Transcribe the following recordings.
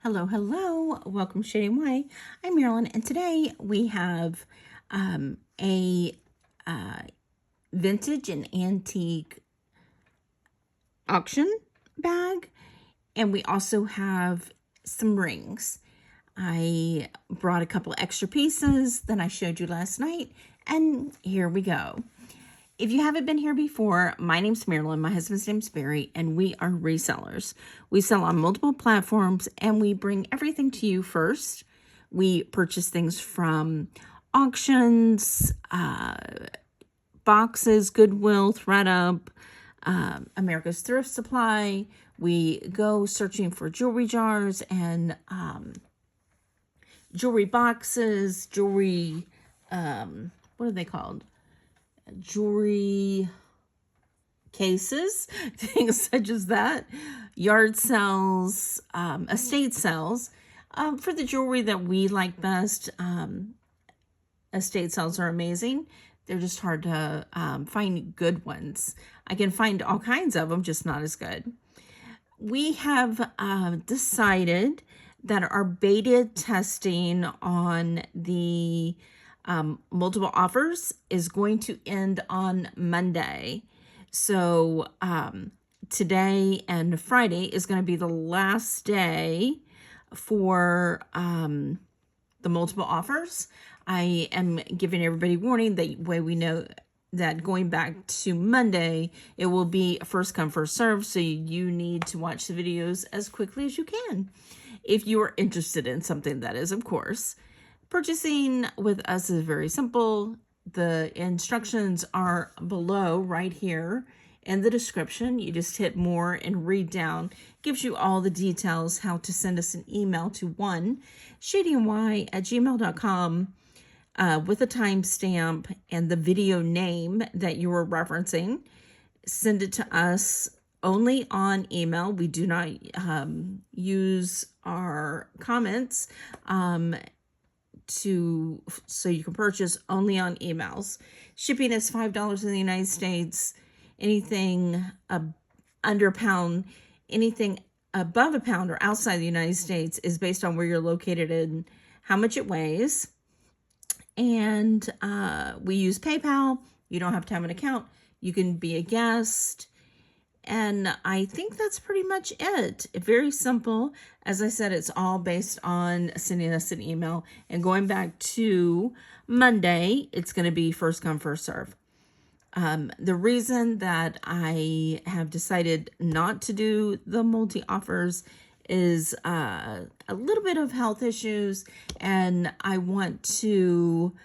Hello, hello. Welcome to Shady White. I'm Marilyn, and today we have a vintage and antique auction bag, and we also have some rings. I brought a couple extra pieces that I showed you last night, and here we go. If you haven't been here before, my name's Marilyn, my husband's name's Barry, and we are resellers. We sell on multiple platforms, and we bring everything to you first. We purchase things from auctions, boxes, Goodwill, ThredUp, America's Thrift Supply. We go searching for jewelry jars and jewelry boxes, jewelry, what are they called? Jewelry cases, things such as that, yard sales, estate sales. For the jewelry that we like best, estate sales are amazing. They're just hard to find good ones. I can find all kinds of them, just not as good. We have decided that our beta testing on the multiple offers is going to end on Monday. So today and Friday is going to be the last day for the multiple offers. I am giving everybody warning that way we know that going back to Monday, it will be first come, first serve. So you need to watch the videos as quickly as you can. If you are interested in something, that is, of course. Purchasing with us is very simple. The instructions are below right here in the description. You just hit more and read down. Gives you all the details how to send us an email to shadyny@gmail.com with a timestamp and the video name that you are referencing. Send it to us only on email. We do not use our comments so you can purchase only on emails. Shipping is $5 in the United States. Anything under a pound, anything above a pound or outside the United States is based on where you're located and how much it weighs. And we use PayPal. You don't have to have an account. You can be a guest. And I think that's pretty much it. Very simple. As I said, it's all based on sending us an email. And going back to Monday, it's going to be first come, first serve. The reason that I have decided not to do the multi-offers is a little bit of health issues. And I want to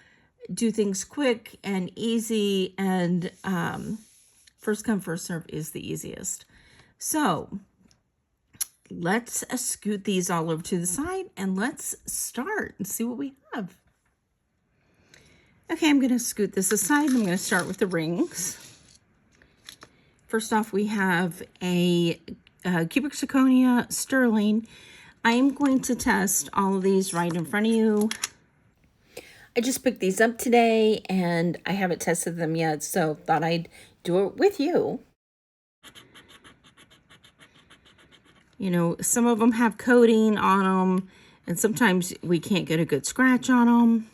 do things quick and easy, and first come, first serve is the easiest. So let's scoot these all over to the side and let's start and see what we have. Okay, I'm going to scoot this aside. I'm going to start with the rings. First off, we have a cubic zirconia sterling. I am going to test all of these right in front of you. I just picked these up today and I haven't tested them yet, so thought I'd do it with you. You know, some of them have coating on them, and sometimes we can't get a good scratch on them.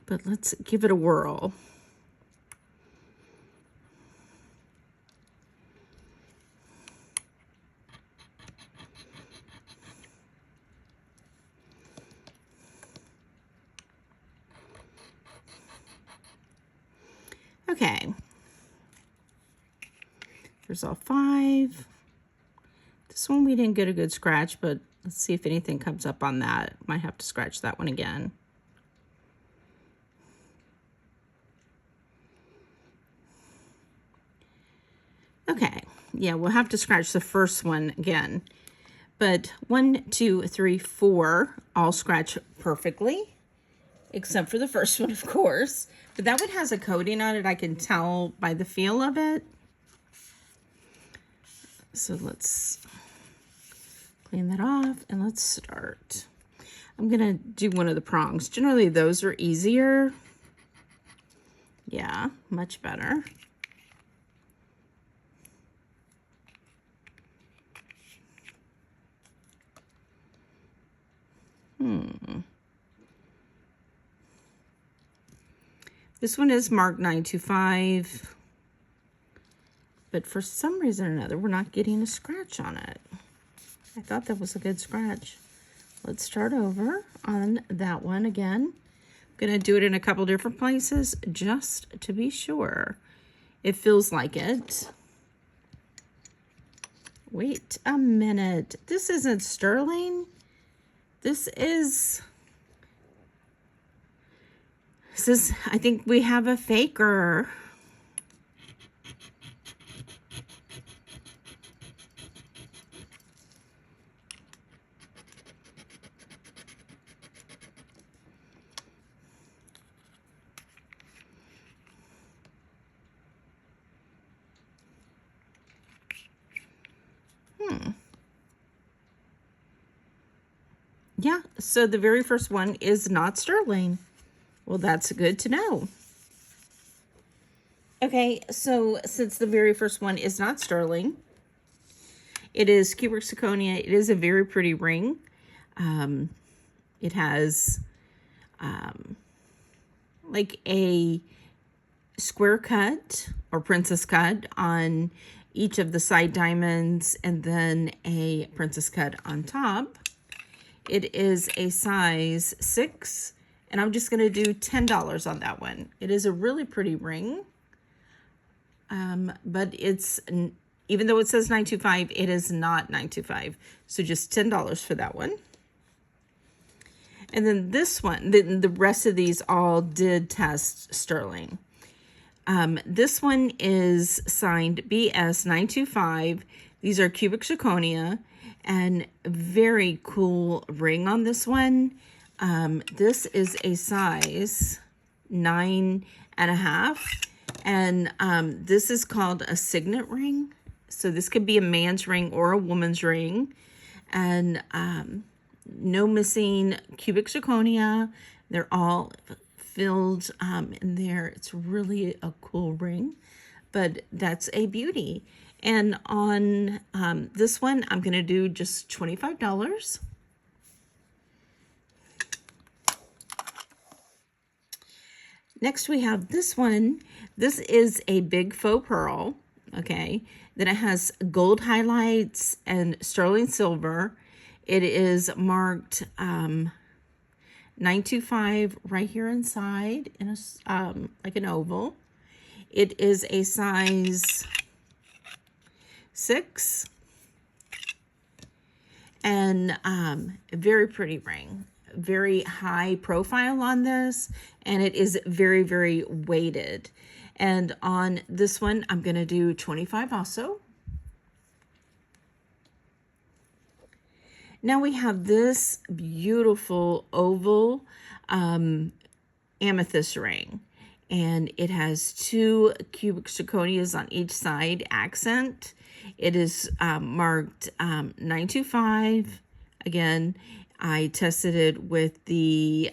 But let's give it a whirl. Okay. There's all 5. This one we didn't get a good scratch, but let's see if anything comes up on that. Might have to scratch that one again. Okay, yeah, we'll have to scratch the first one again. But 1, 2, 3, 4 all scratch perfectly, except for the first one, of course. But that one has a coating on it. I can tell by the feel of it. So let's clean that off and let's start. I'm going to do one of the prongs. Generally, those are easier. Yeah, much better. This one is marked 925. But for some reason or another, we're not getting a scratch on it. I thought that was a good scratch. Let's start over on that one again. I'm going to do it in a couple different places just to be sure. It feels like it. Wait a minute. This isn't sterling. This is, I think we have a faker. Yeah, so the very first one is not sterling. Well, that's good to know. Okay, so since the very first one is not sterling, it is cubic zirconia. It is a very pretty ring. It has like a square cut or princess cut on each of the side diamonds and then a princess cut on top. It is a size 6, and I'm just going to do $10 on that one. It is a really pretty ring, but it's, even though it says $925, it is not $925. So just $10 for that one. And then this one, the rest of these all did test sterling. This one is signed BS925. These are cubic zirconia. And very cool ring on this one. This is a size 9.5, and this is called a signet ring. So this could be a man's ring or a woman's ring, and no missing cubic zirconia. They're all filled in there. It's really a cool ring, but that's a beauty. And on this one, I'm going to do just $25. Next, we have this one. This is a big faux pearl, okay? Then it has gold highlights and sterling silver. It is marked 925 right here inside in a like an oval. It is a size 6, and a very pretty ring, very high profile on this, and it is very, very weighted. And on this one, I'm going to do $25 also. Now we have this beautiful oval amethyst ring, and it has 2 cubic zirconias on each side accent. It is marked 925. Again, I tested it with the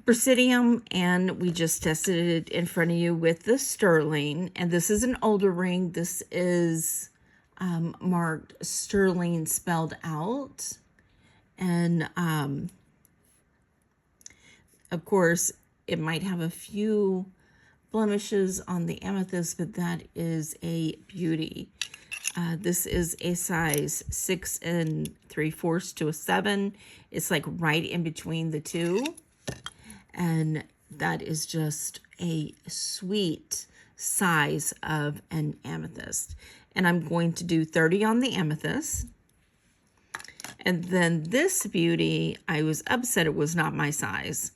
Presidium, and we just tested it in front of you with the sterling. And this is an older ring. This is marked sterling spelled out. And of course, it might have a few blemishes on the amethyst, but that is a beauty. This is a size 6 3/4 to a 7. It's like right in between the two. And that is just a sweet size of an amethyst. And I'm going to do 30 on the amethyst. And then this beauty, I was upset it was not my size.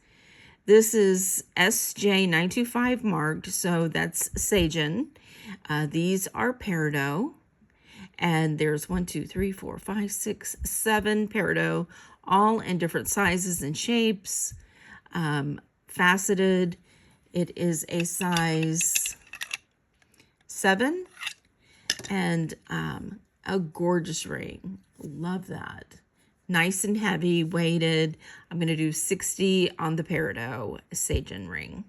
This is SJ925 marked, so that's Sagen. These are peridot. And there's 1, 2, 3, 4, 5, 6, 7 peridot, all in different sizes and shapes. Faceted. It is a size 7, and a gorgeous ring. Love that. Nice and heavy, weighted. I'm going to do 60 on the peridot Sagen ring.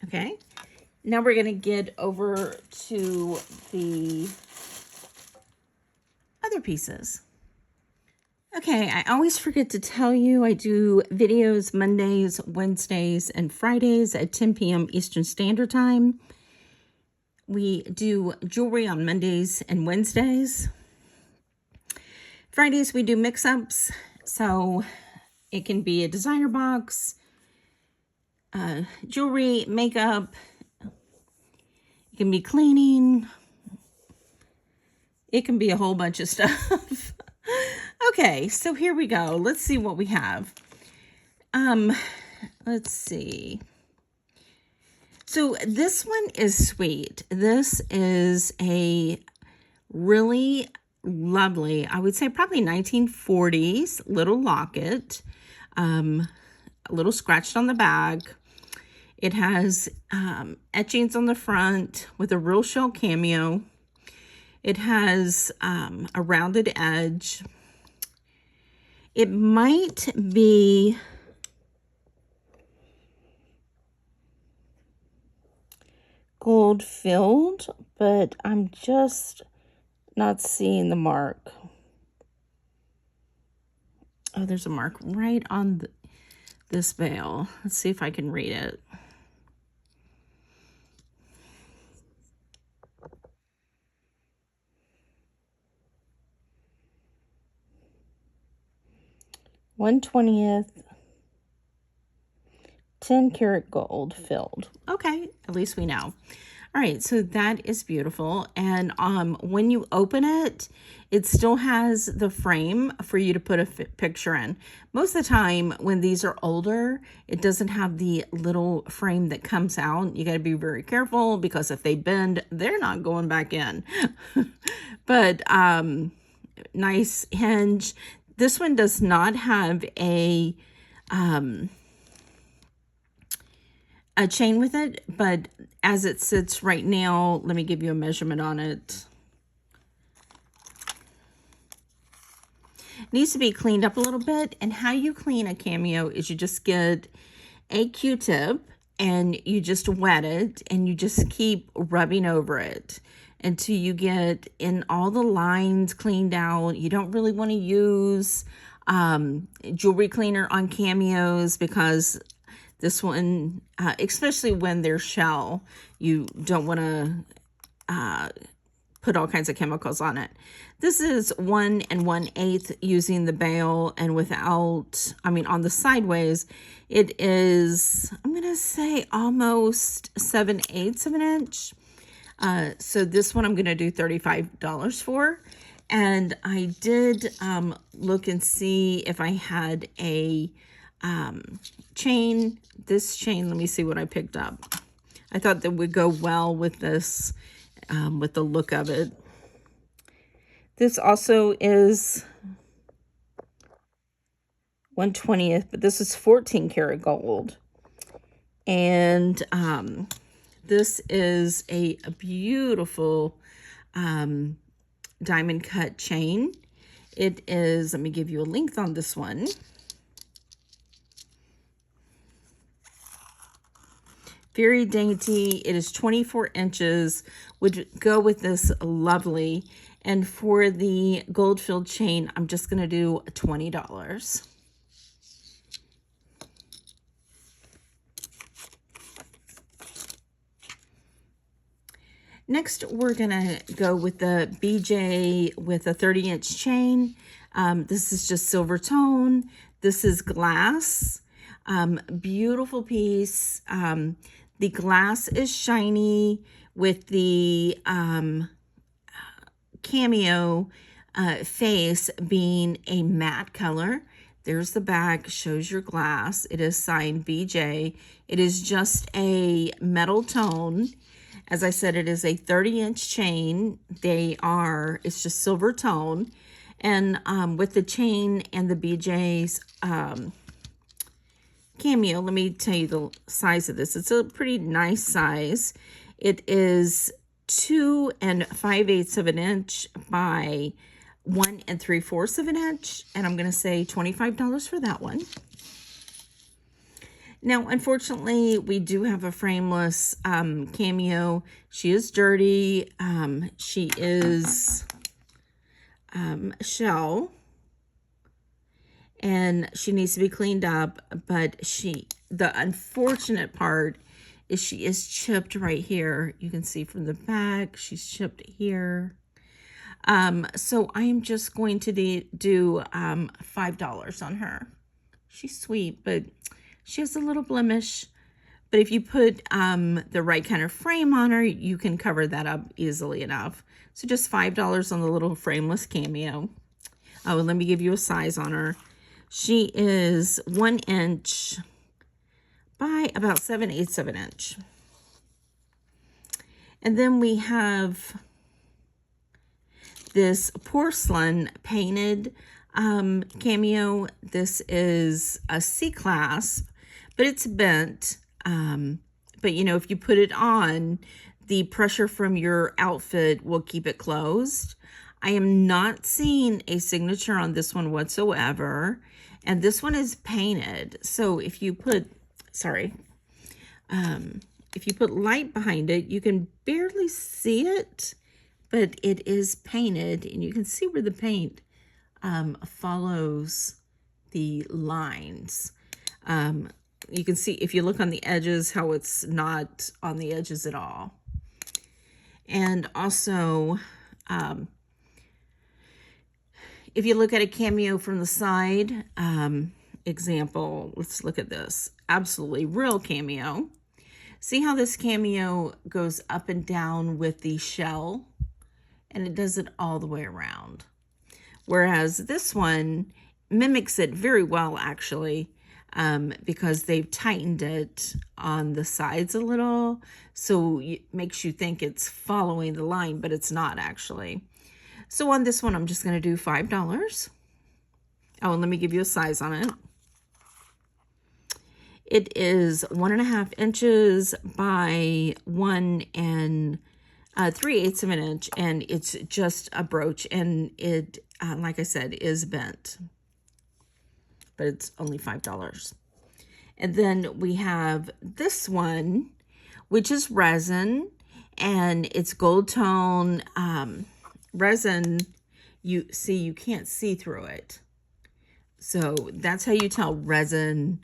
Okay. Now we're going to get over to the other pieces. Okay, I always forget to tell you I do videos Mondays, Wednesdays, and Fridays at 10 p.m. Eastern Standard Time. We do jewelry on Mondays and Wednesdays. Fridays we do mix-ups, so it can be a designer box, jewelry, makeup, it can be cleaning, it can be a whole bunch of stuff. Okay, so here we go. Let's see what we have. Let's see. So this one is sweet. This is a really lovely, I would say probably 1940s little locket, a little scratched on the back. It has etchings on the front with a real shell cameo. It has a rounded edge. It might be gold filled, but I'm just not seeing the mark. Oh, there's a mark right on this veil. Let's see if I can read it. (1/20) 10 karat gold filled. Okay, at least we know. All right, so that is beautiful. And when you open it, it still has the frame for you to put a picture in. Most of the time when these are older, it doesn't have the little frame that comes out. You got to be very careful because if they bend, they're not going back in. But nice hinge. This one does not have a chain with it, but as it sits right now, let me give you a measurement on it. It needs to be cleaned up a little bit, and how you clean a cameo is you just get a Q-tip and you just wet it and you just keep rubbing over it until you get in all the lines cleaned out. You don't really want to use jewelry cleaner on cameos because this one, especially when they're shell, you don't want to put all kinds of chemicals on it. This is 1 1/8 using the bail, and without, I mean, on the sideways, it is, I'm going to say almost 7/8 of an inch. So this one I'm going to do $35 for. And I did look and see if I had a chain. This chain, let me see what I picked up. I thought that would go well with this, with the look of it. This also is 1/20, but this is 14 karat gold. And this is a beautiful diamond cut chain. It is, let me give you a length on this one. Very dainty. It is 24 inches, would go with this lovely. And for the gold filled chain, I'm just going to do $20. Next, we're going to go with the BJ with a 30-inch chain. This is just silver tone. This is glass. Beautiful piece. The glass is shiny with the cameo face being a matte color. There's the back, shows your glass. It is signed BJ. It is just a metal tone. As I said, it is a 30-inch chain. It's just silver tone. And with the chain and the BJ's cameo, let me tell you the size of this. It's a pretty nice size. It is 2 5/8 of an inch by 1 3/4 of an inch. And I'm going to say $25 for that one. Now, unfortunately, we do have a frameless cameo. She is dirty. She is shell, and she needs to be cleaned up, but the unfortunate part is she is chipped right here. You can see from the back, she's chipped here. So I am just going to do $5 on her. She's sweet, but she has a little blemish. But if you put the right kind of frame on her, you can cover that up easily enough. So just $5 on the little frameless cameo. Oh, and let me give you a size on her. She is 1 inch by about 7/8 of an inch. And then we have this porcelain painted cameo. This is a C-clasp, but it's bent. But you know, if you put it on, the pressure from your outfit will keep it closed. I am not seeing a signature on this one whatsoever. And this one is painted. So if you put, if you put light behind it, you can barely see it, but it is painted, and you can see where the paint follows the lines. You can see, if you look on the edges, how it's not on the edges at all. And also, if you look at a cameo from the side, example, let's look at this. Absolutely real cameo. See how this cameo goes up and down with the shell, and it does it all the way around. Whereas this one mimics it very well, actually, because they've tightened it on the sides a little, so it makes you think it's following the line, but it's not actually. So on this one, I'm just going to do $5. Oh, and let me give you a size on it. It is 1.5 inches by 1 3/8 of an inch, and it's just a brooch, and it, like I said, is bent, but it's only $5. And then we have this one, which is resin, and it's gold tone resin. You see, you can't see through it, so that's how you tell resin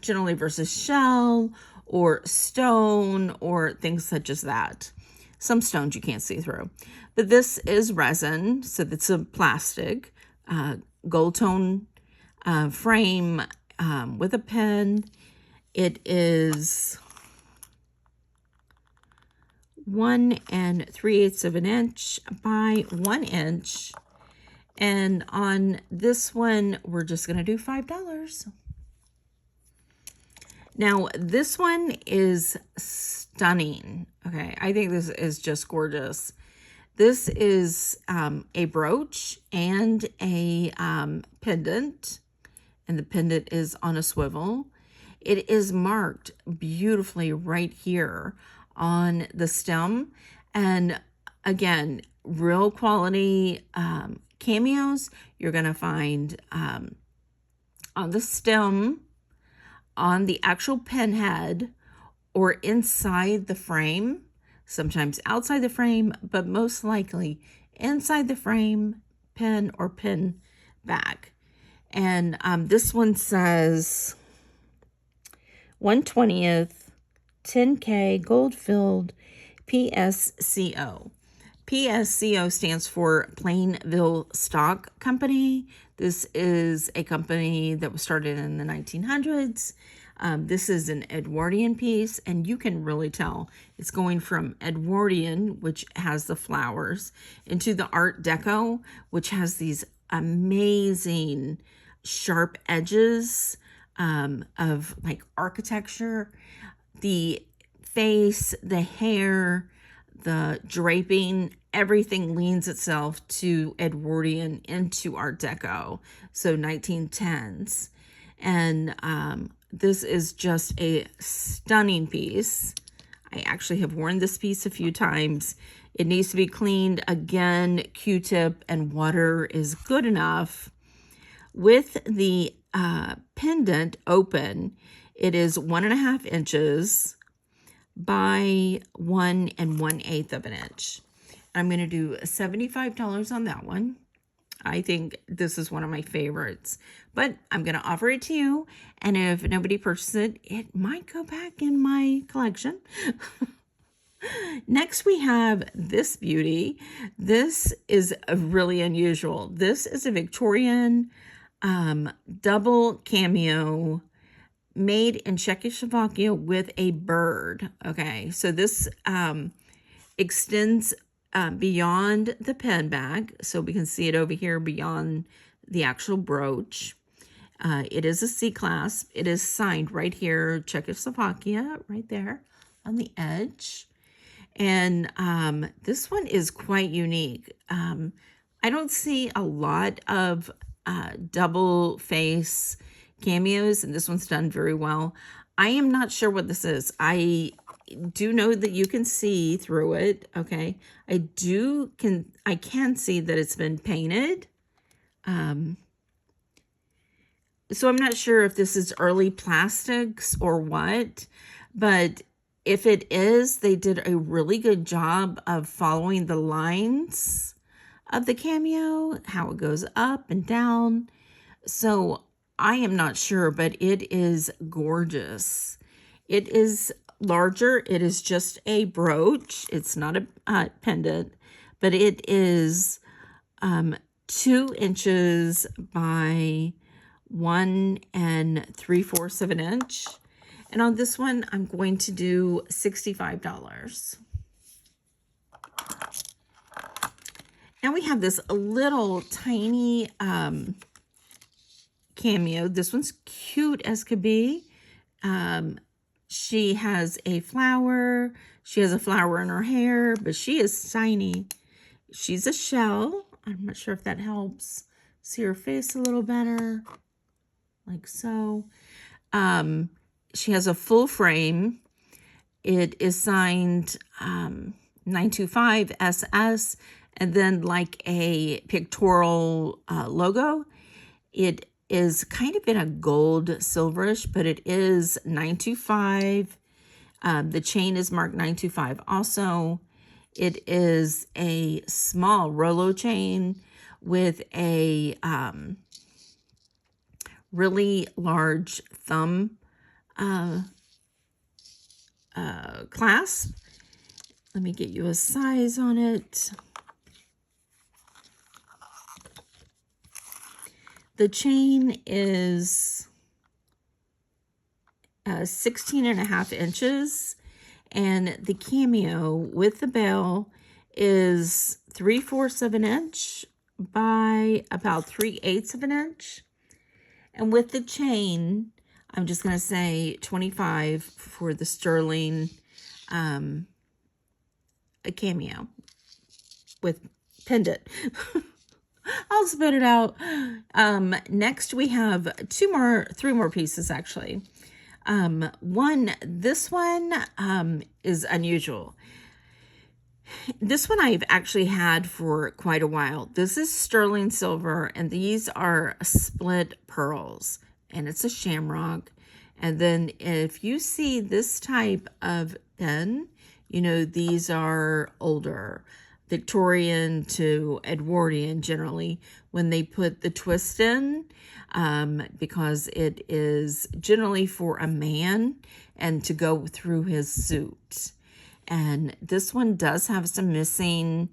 generally versus shell or stone or things such as that. Some stones you can't see through, but this is resin, so it's a plastic gold tone frame with a pen. It is 1 3/8 of an inch by 1 inch. And on this one, we're just going to do $5. Now, this one is stunning. Okay, I think this is just gorgeous. This is a brooch and a pendant, and the pendant is on a swivel. It is marked beautifully right here on the stem. And again, real quality cameos you're going to find on the stem, on the actual pen head, or inside the frame, sometimes outside the frame, but most likely inside the frame, pen or pin back. And this one says 1/20th 10K gold filled PSCO. PSCO stands for Plainville Stock Company. This is a company that was started in the 1900s. This is an Edwardian piece, and you can really tell it's going from Edwardian, which has the flowers, into the Art Deco, which has these amazing sharp edges of like architecture. The face, the hair, the draping, everything leans itself to Edwardian into Art Deco, so 1910s. And this is just a stunning piece. I actually have worn this piece a few times. It needs to be cleaned again. Q-tip and water is good enough. With the pendant open, it is 1.5 inches by 1 1/8 of an inch. I'm going to do $75 on that one. I think this is one of my favorites, but I'm going to offer it to you. And if nobody purchases it, it might go back in my collection. Next, we have this beauty. This is really unusual. This is a Victorian double cameo made in Czechoslovakia with a bird. Okay, so this extends beyond the pen bag, so we can see it over here beyond the actual brooch. It is a C-clasp. It is signed right here, Czechoslovakia, right there on the edge. And this one is quite unique. I don't see a lot of double face cameos, and this one's done very well. I am not sure what this is. I do know that you can see through it. Okay, I can see that it's been painted. So I'm not sure if this is early plastics or what, but if it is, they did a really good job of following the lines of the cameo, how it goes up and down. So I am not sure, but it is gorgeous. It is larger. It is just a brooch. It's not a pendant, but it is 2 inches by 1 3/4 of an inch. And on this one, I'm going to do $65. Now we have this little tiny cameo. This one's cute as could be. She has a flower. She has a flower in her hair, but she is tiny. She's a shell. I'm not sure if that helps see her face a little better, like so. She has a full frame. It is signed 925 SS, and then like a pictorial logo. It is kind of in a gold silverish, but it is 925. The chain is marked 925 also. It is a small Rolo chain with a really large thumb clasp. Let me get you a size on it. The chain is 16.5 inches, and the cameo with the bell is 3/4 of an inch by about 3/8 of an inch. And with the chain, I'm just going to say 25 for the sterling a cameo with pendant. I'll spit it out. Next we have three more pieces actually. This one is unusual. This one I've actually had for quite a while. This is sterling silver, and these are split pearls, and it's a shamrock. And then if you see this type of pen, you know, these are older, Victorian to Edwardian generally, when they put the twist in, because it is generally for a man and to go through his suit. And this one does have some missing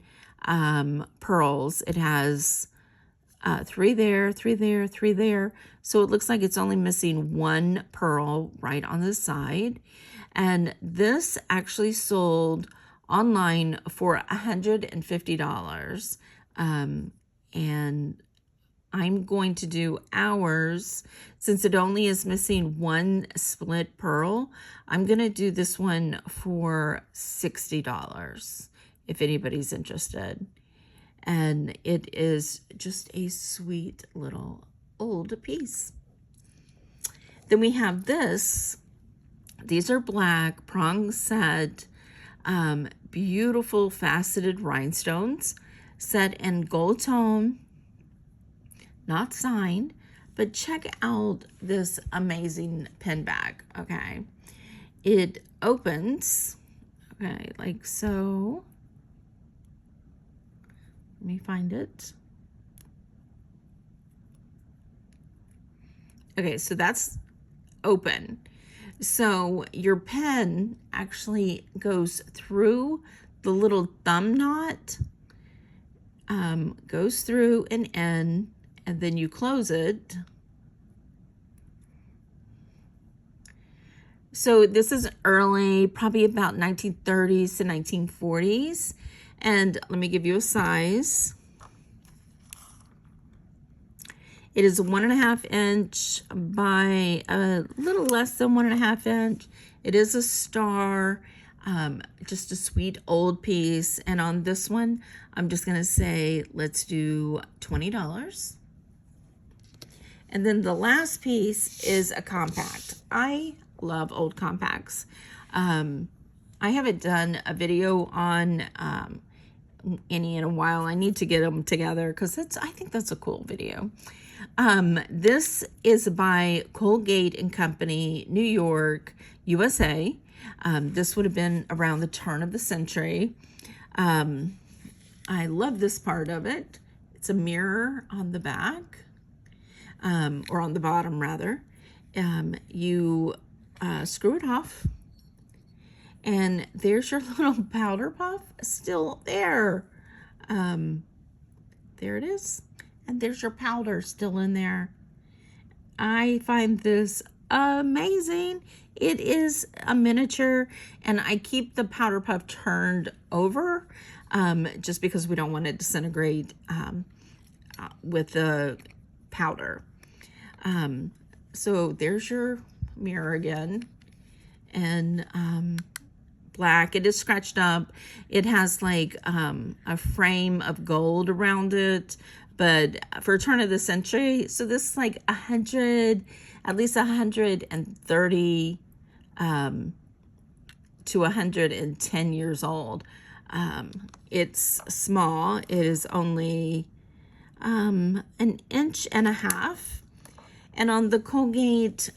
pearls. It has 3 there, 3 there, 3 there. So it looks like it's only missing 1 pearl right on the side. And this actually sold online for $150. And I'm going to do ours, since it only is missing 1 split pearl. I'm going to do this one for $60 if anybody's interested. And it is just a sweet little old piece. Then we have this. These are black prong set, beautiful faceted rhinestones set in gold tone, not signed, but check out this amazing pen bag, okay? It opens, okay, like so. Let me find it. Okay, so that's open. So your pen actually goes through the little thumb knot, goes through and in, and then you close it. So this is early, probably about 1930s to 1940s. And let me give you a size. It is 1.5 inch by a little less than 1.5 inch. It is a star, just a sweet old piece. And on this one, I'm just gonna say, let's do $20. And then the last piece is a compact. I love old compacts. I haven't done a video on any in a while. I need to get them together because I think that's a cool video. This is by Colgate and Company, New York, USA. This would have been around the turn of the century. I love this part of it. It's a mirror on the back, or on the bottom rather. You screw it off, and there's your little powder puff still there. There it is. And there's your powder still in there. I find this amazing. It is a miniature, and I keep the powder puff turned over just because we don't want it to disintegrate with the powder. So there's your mirror again, and black. It is scratched up. It has like a frame of gold around it, but for turn of the century, so this is like 100, at least 130 to 110 years old. It's small. It is only an inch and a half. And on the Colgate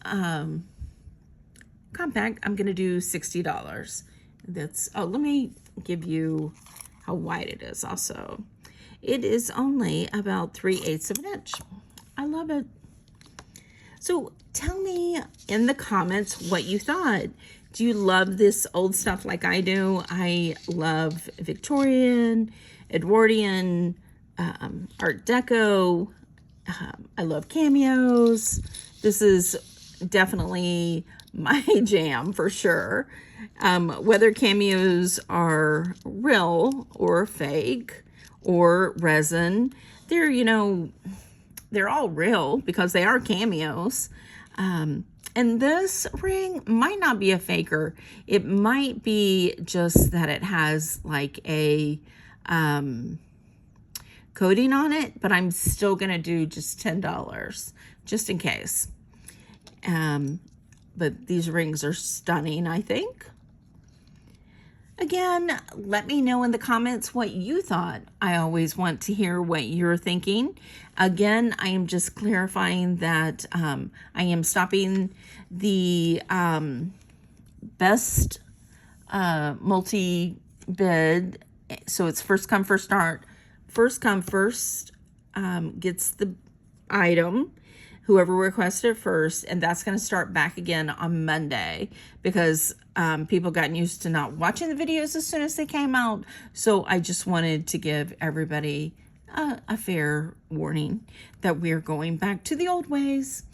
compact, I'm going to do $60. That's, oh, let me give you how wide it is also. It is only about 3/8 of an inch. I love it. So tell me in the comments what you thought. Do you love this old stuff like I do? I love Victorian, Edwardian, Art Deco. I love cameos. This is definitely my jam for sure. Whether cameos are real or fake or resin, they're, you know, they're all real because they are cameos. And this ring might not be a faker. It might be just that it has like a coating on it, but I'm still gonna do just $10 just in case. But these rings are stunning, I think. Again, let me know in the comments what you thought. I always want to hear what you're thinking. Again, I am just clarifying that I am stopping the best multi-bid. So it's first come, first start. First come, first gets the item. Whoever requested it first, and that's going to start back again on Monday because people gotten used to not watching the videos as soon as they came out. So I just wanted to give everybody a fair warning that we're going back to the old ways.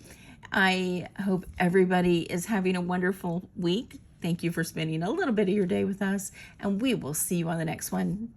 I hope everybody is having a wonderful week. Thank you for spending a little bit of your day with us, and we will see you on the next one.